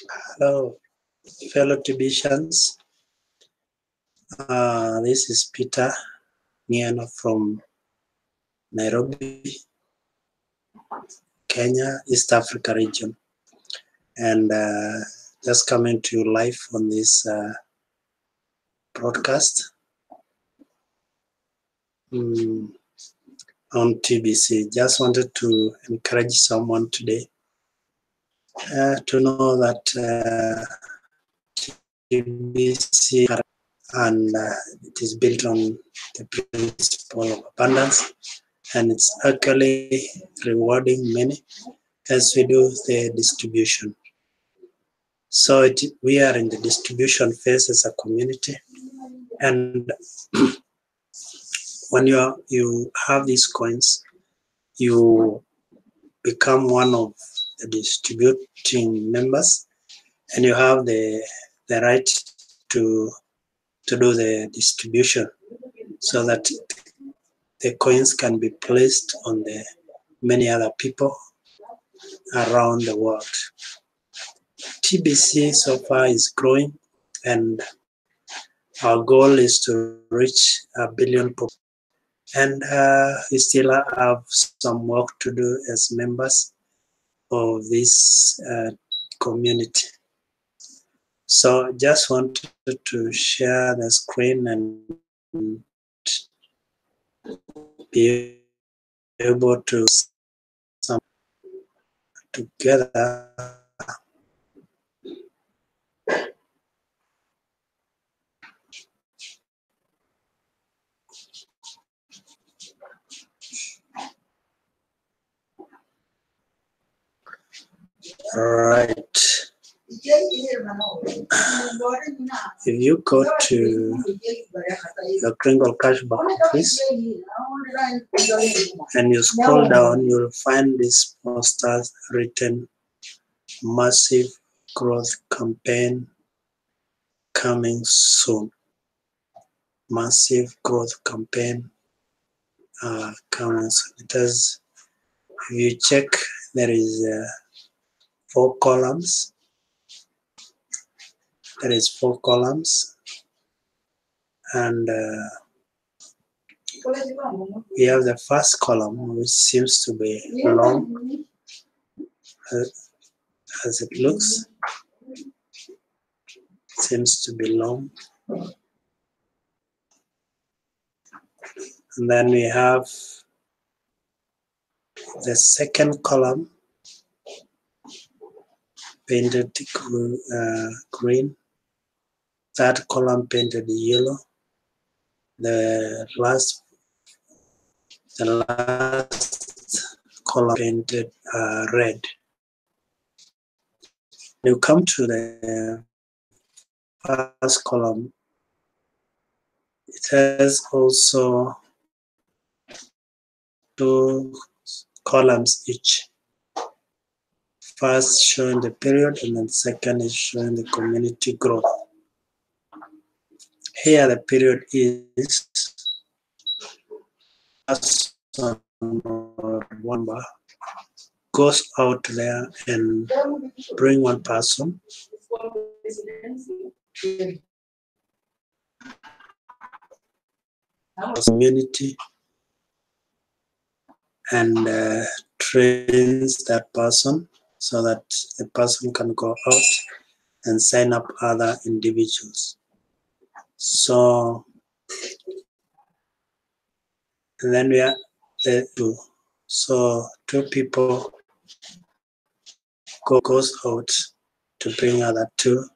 Hello, fellow TBCians. This is Peter Niano from Nairobi, Kenya, East Africa region. And just coming to you live on this broadcast on TBC. Just wanted to encourage someone today to know that TBC and it is built on the principle of abundance, and it's actually rewarding many as we do the distribution. So we are in the distribution phase as a community, and when you have these coins, you become one of the distributing members, and you have the right to do the distribution, so that the coins can be placed on the many other people around the world. TBC so far is growing, and our goal is to reach 1 billion people. And we still have some work to do as members of this community. So just wanted to share the screen and be able to some together. Right. If you go to the Kringle Cashback office and you scroll down, you'll find this poster written "Massive Growth Campaign Coming Soon." Massive Growth Campaign coming soon. It has, if you check, there is 4 columns. There is 4 columns, and we have the first column, which seems to be long, as it looks. It seems to be long. And then we have the second column painted green, third column painted yellow, the last column painted red. You come to the first column, it has also 2 columns each. First showing the period, and then second is showing the community growth. Here the period is person or one bar goes out there and bring one person community and trains that person so that the person can go out and sign up other individuals. So and then we are the 2. So 2 people goes out to bring other 2.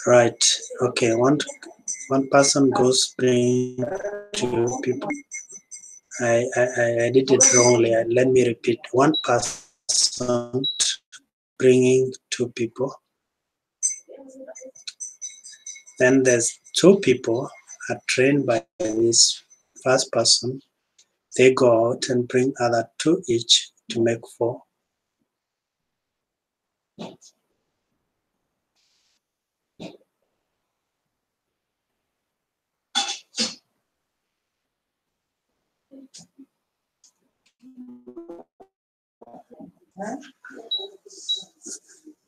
Right. Okay. One person goes bring 2 people. I did it wrongly. Let me repeat. One person bringing 2 people. Then there's 2 people are trained by this first person. They go out and bring other 2 each to make 4.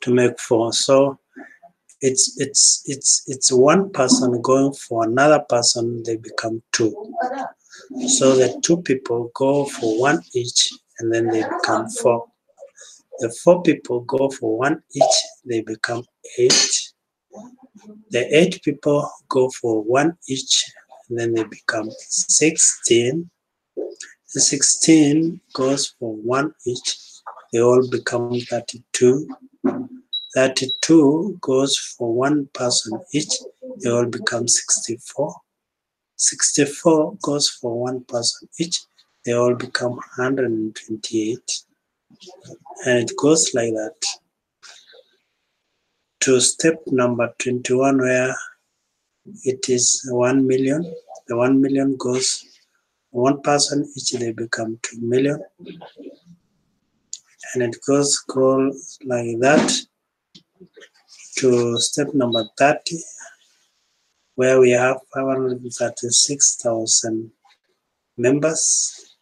to make 4. So it's one person going for another person, they become 2. So the 2 people go for 1 each, and then they become 4. The 4 people go for 1 each, they become 8. The 8 people go for 1 each, and then they become 16. The 16 goes for 1 each, they all become 32. 32 goes for 1 person each, they all become 64. 64 goes for 1 person each, they all become 128. And it goes like that to step number 21, where it is 1 million. The 1 million goes 1 person each, they become 2 million. And it goes like that to step number 30, where we have 536,000 members.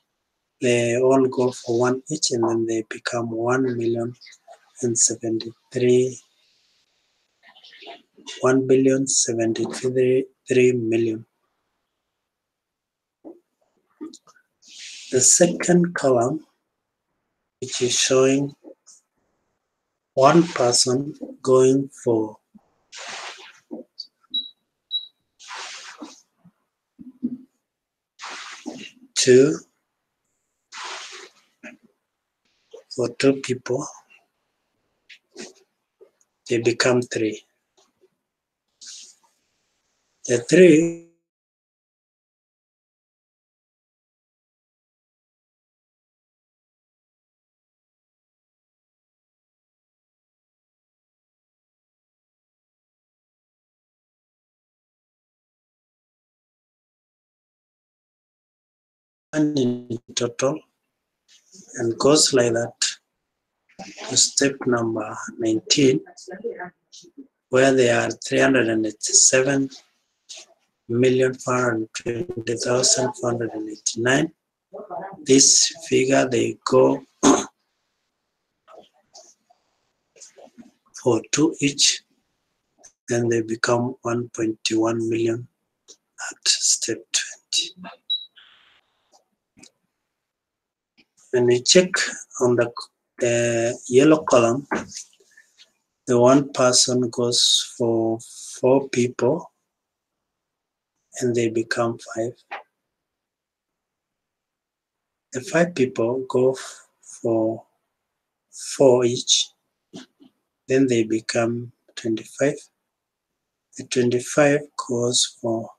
They all go for 1 each, and then they become 1,073 million. The second column, which is showing 1 person going for 2, for 2 people, they become 3. The 3 in total, and goes like that to step number 19, where there are 387,420,489. This figure, they go for 2 each, then they become 1.1 million at step 20. When we check on the yellow column, the 1 person goes for 4 people, and they become 5. The 5 people go for 4 each, then they become 25. The 25 goes for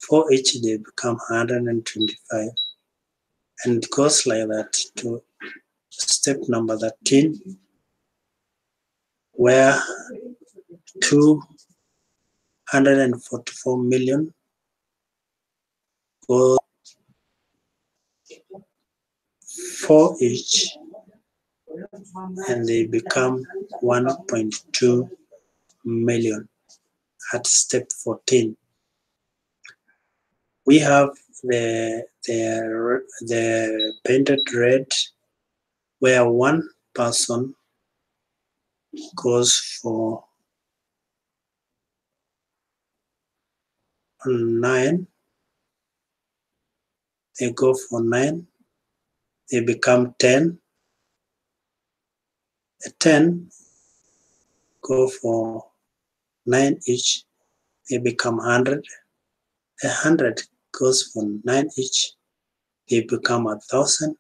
4 each, they become 125. And it goes like that to step number 13, where 244 million go 4 each, and they become 1.2 million at step 14. We have the painted red, where 1 person goes for 9. They go for 9. They become 10. The 10 go for 9 each. They become 100. The 100 goes for 9 each. They become 1,000.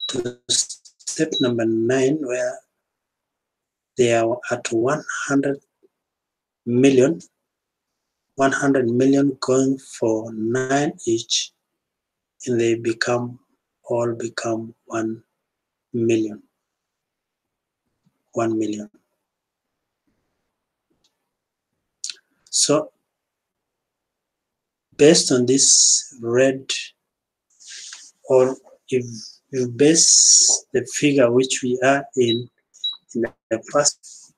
To step number 9, where they are at 100 million. 100 million going for 9 each, and they all become 1 million. 1 million. So based on this red, or if you base the figure which we are in the first,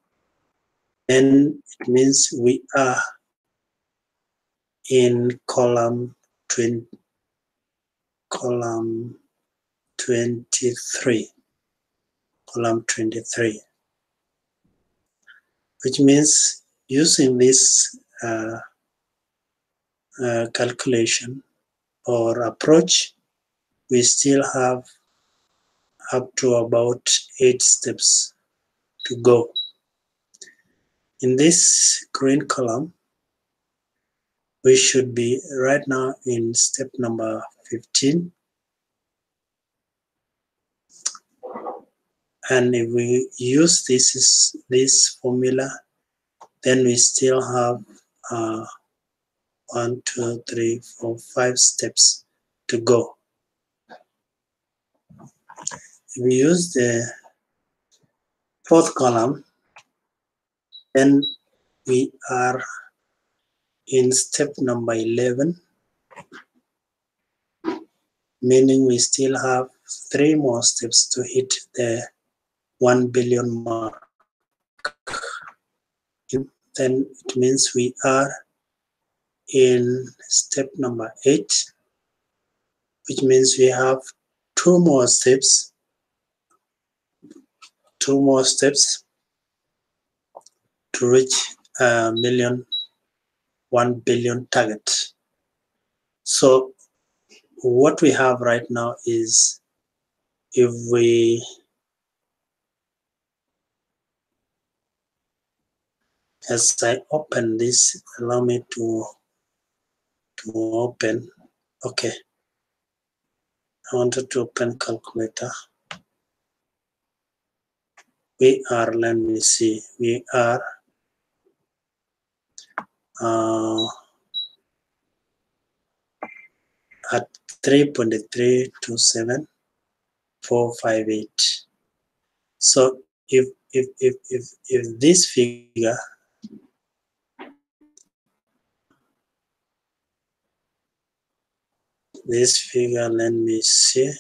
then it means we are in column 20, column 23, which means using this calculation or approach, we still have up to about 8 steps to go. In this green column, we should be right now in step number 15. And if we use this formula, then we still have 1, 2, 3, 4, 5 steps to go. If we use the fourth column, then we are in step number 11, meaning we still have 3 more steps to hit the 1 billion mark. Then it means we are in step number 8, which means we have 2 more steps to reach 1 billion target. So what we have right now is, if we as I open this, allow me to open. Okay, I wanted to open calculator. We are, let me see, we are at 3.327458. So if this figure let me see.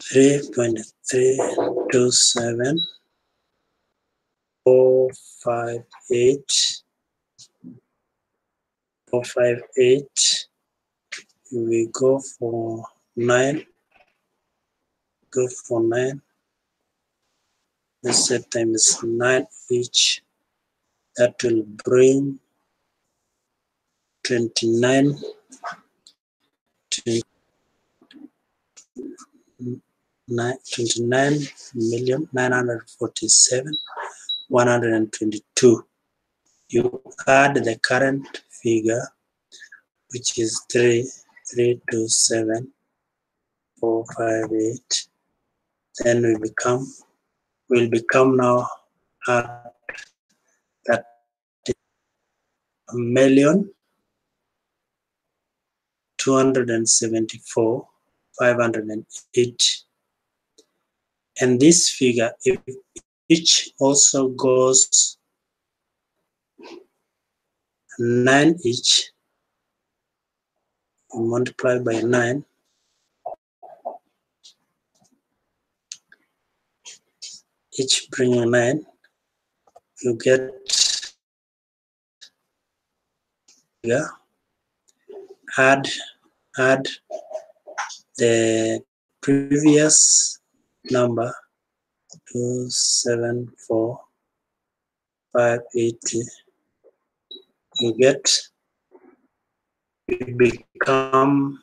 3.327,458. We go for 9. Let's say times 9 each. That will bring 29 million 947,122. You add the current figure, which is 3,327,458. Then will become now at that 1,274,508. And this figure, if each also goes 9 each, multiply by 9, each bringing 9, you get figure. Add the previous number, 274,580. You become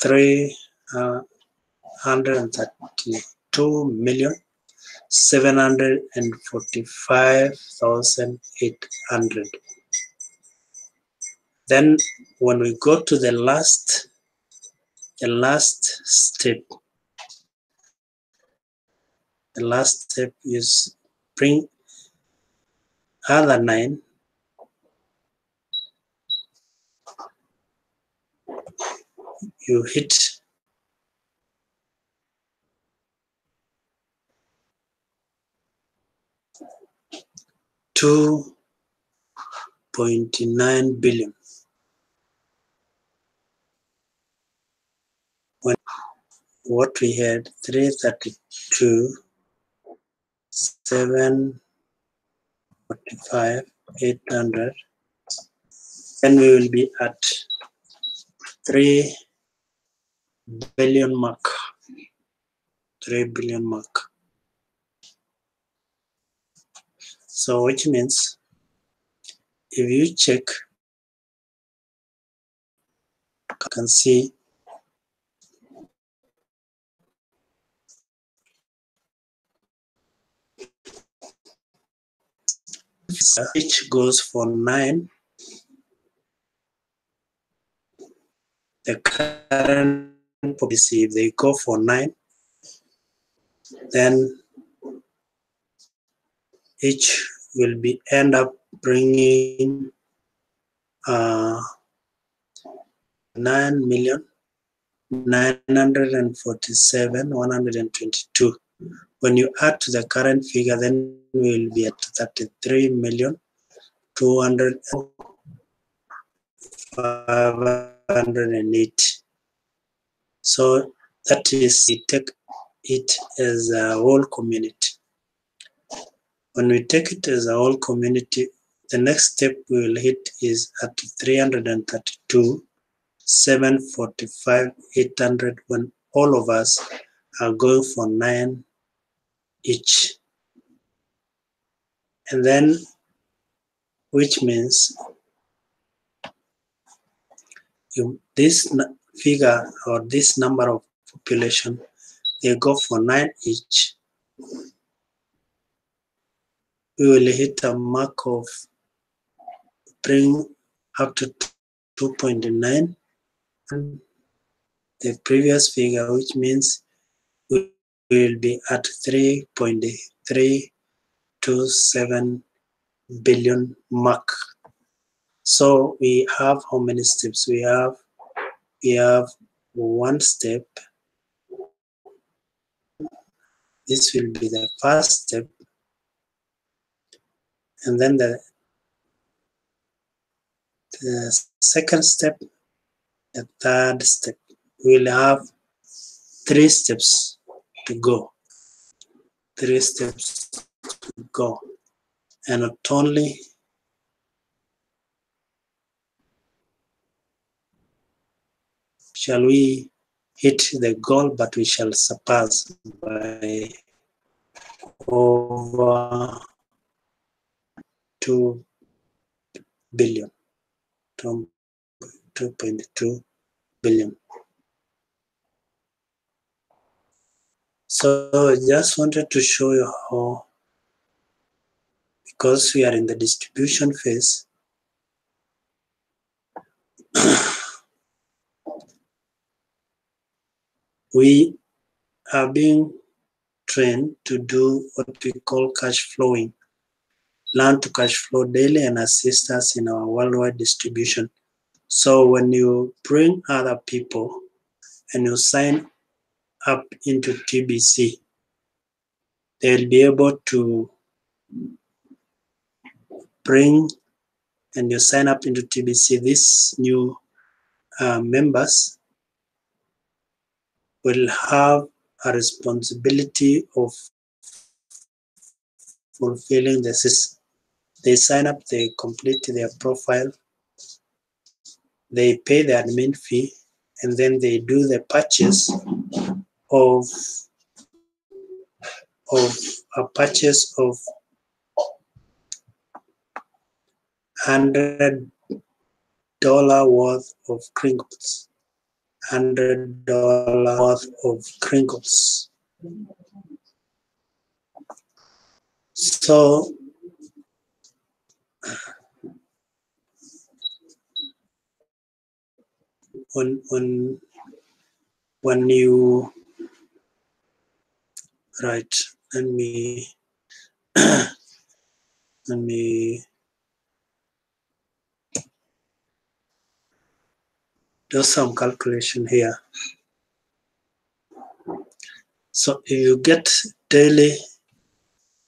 332,745,800. Then when we go to the last step, is bring other 9, you hit 2.9 billion. When what we had 332,745,800. 45, 800. Then we will be at 3 billion mark. 3 billion mark. So which means if you check, you can see each goes for 9. The current policy, if they go for 9, then each will be end up bringing 9,947,122. When you add to the current figure, then we will be at 33,200,508. So that is, we take it as a whole community. When we take it as a whole community, the next step we will hit is at 332, 745, 800, when all of us are going for 9 each. And then, which means this figure or this number of population, they go for 9 each. We will hit a mark of bring up to 2.9, the previous figure, which means we will be at 3.327 billion mark. So we have how many steps? We have one step. This will be the first step, and then the second step, the third step. We'll have 3 steps to go. 3 steps to go, and not only shall we hit the goal, but we shall surpass by over 2 billion, 2.2 billion. So I just wanted to show you how, because we are in the distribution phase, we are being trained to do what we call cash flowing, learn to cash flow daily and assist us in our worldwide distribution. So when you bring other people and you sign up into TBC, they'll be able to bring, and you sign up into TBC, these new members will have a responsibility of fulfilling the system. They sign up, they complete their profile, they pay the admin fee, and then they do the purchase of $100 worth of crinkles. $100 worth of crinkles. So when you right, let me do some calculation here. So if you get daily,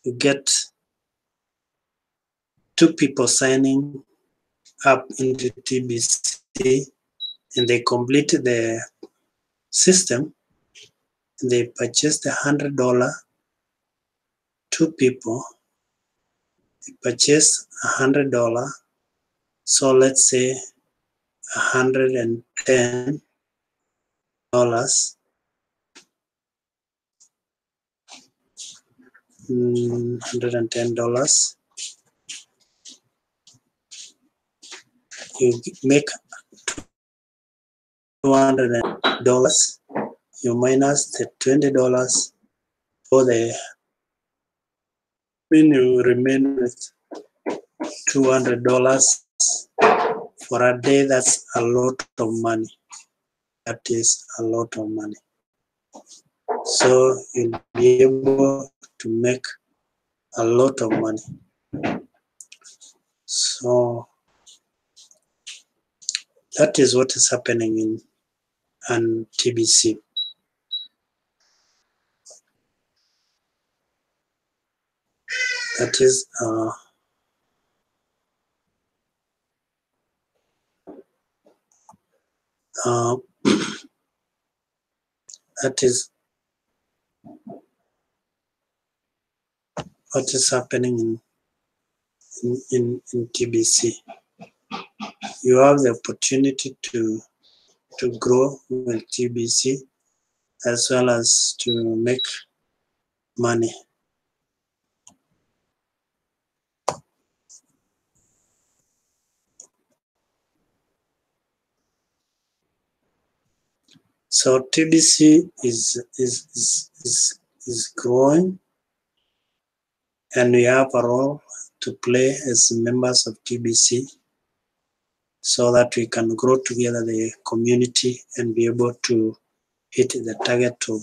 you get 2 people signing up into TBC, and they complete the system, and they purchased $100, 2 people, purchase $100. So let's say $110. $110. You make $200. You minus the $20 for the, when you remain with $200 for a day. That's a lot of money. That is a lot of money. So you'll be able to make a lot of money. So that is what is happening in TBC. That is that is what is happening in TBC. You have the opportunity to grow with TBC as well as to make money. So TBC is growing, and we have a role to play as members of TBC so that we can grow together the community and be able to hit the target of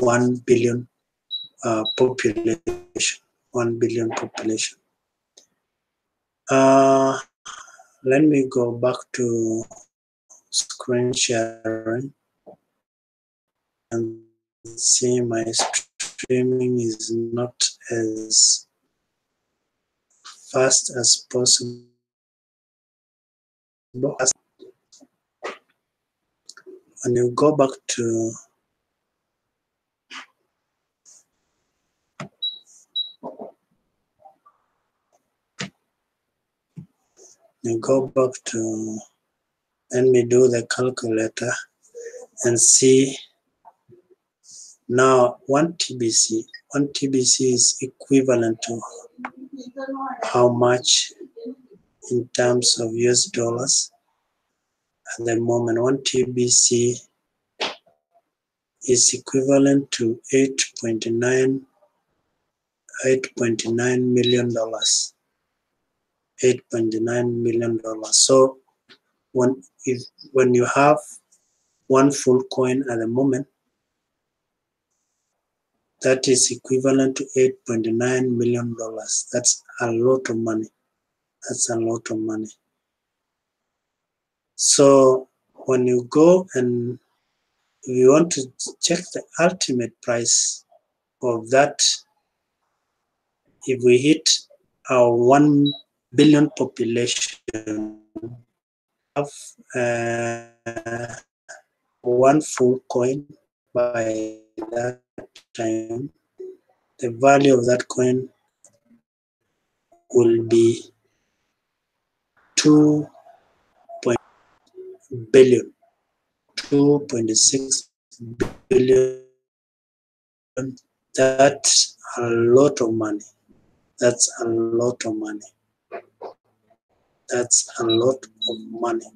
1 billion population. 1 billion population. Let me go back to screen sharing and see my streaming is not as fast as possible. When you go back to let me do the calculator and see now 1 TBC. 1 TBC is equivalent to how much in terms of US dollars at the moment. 1 TBC is equivalent to $8.9 million. $8.9 million. So when you have one full coin at the moment, that is equivalent to $8.9 million. That's a lot of money. That's a lot of money. So when you go and you want to check the ultimate price of that, if we hit our 1 billion population, have one full coin by that time, the value of that coin will be 2 billion, 2.6 billion. That's a lot of money. That's a lot of money. That's a lot of money.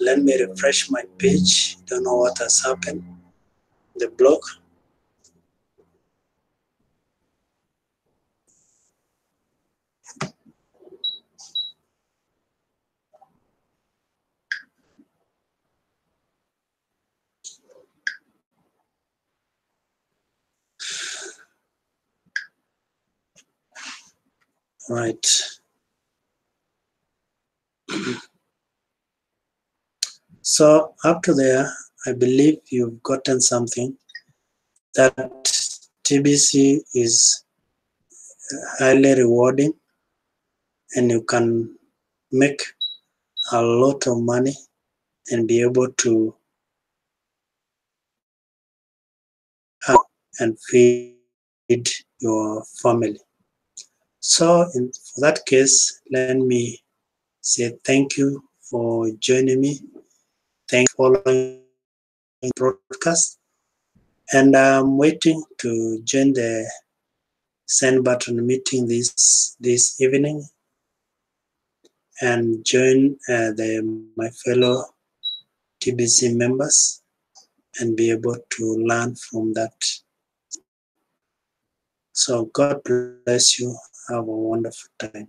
Let me refresh my page. Don't know what has happened. The blog. Right. So up to there, I believe you've gotten something that TBC is highly rewarding, and you can make a lot of money and be able to and feed your family. So for that case, let me say thank you for joining me. Thanks for following the broadcast. And I'm waiting to join the send button meeting this evening and join my fellow TBC members and be able to learn from that. So God bless you. Have a wonderful time.